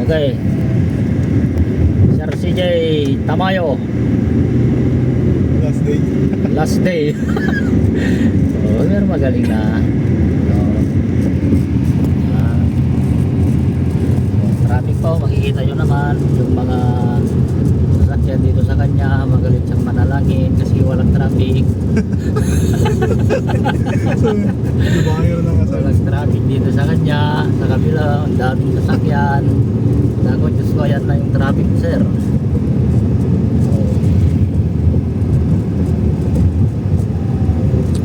Okay. Sir CJ Tamayo. Last day. Last day. Oh, pero magaling na. Traffic po, makikita nyo naman yung mga sasakyan dito sa kanya. Magaling siyang manalangin kasi walang traffic. Bayo lang kasi. Walang traffic dito sa kanya. Sa kabila, ang daming sasakyan. Naku, Diyos ko, yan na yung traffic, sir.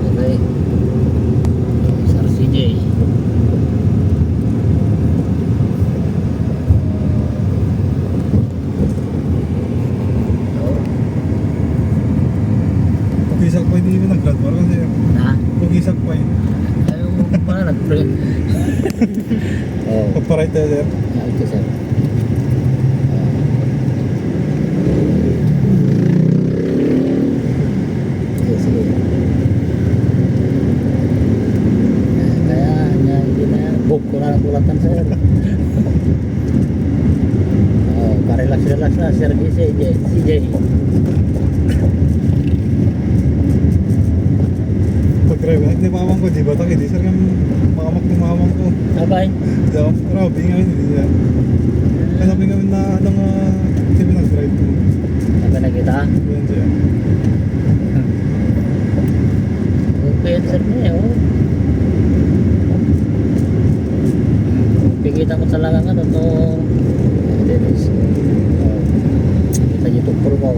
Okay. Sir CJ. Pugisak pa hindi mo nag-grad war kasi. Ha? Pugisak pa yun. Ayaw mo pa na nag-print. Oh. Pagpa-right tayo sir. Ito, sir. Sige, sige. Kaya, hindi na yan. Book ko na lang kulatan, sir. Oh, ka-relax-relax na, sir. CJ. Pag-drive. Hindi mamang ko, di ba? Hindi sir kang makamak ng mamang ko. Bye-bye. Di ako, grabe nga yun. Hindi sir. Hanapin kami na anong sino nag-drive ko. Sabi na kita. Yan sir. Okay, sir niya, oh. Pigita ko talaga nga to. Dennis. Kita YouTube pro ko.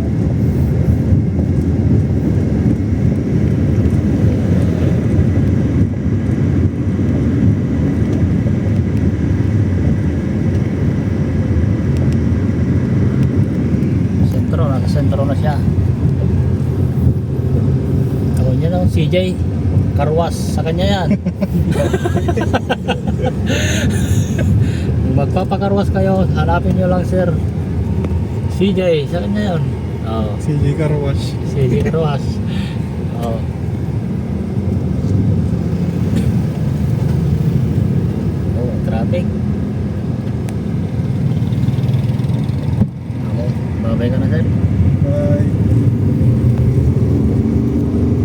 Sentro na siya. Ako niya lang, CJ Karwas, sa kanya yan. Kung magpapakarwas kayo, hanapin nyo lang, sir CJ, sa kanya yun. Oh, CJ Car Wash. CJ Karwas. Oh. Oh, traffic. Okay, babay ka na, sir.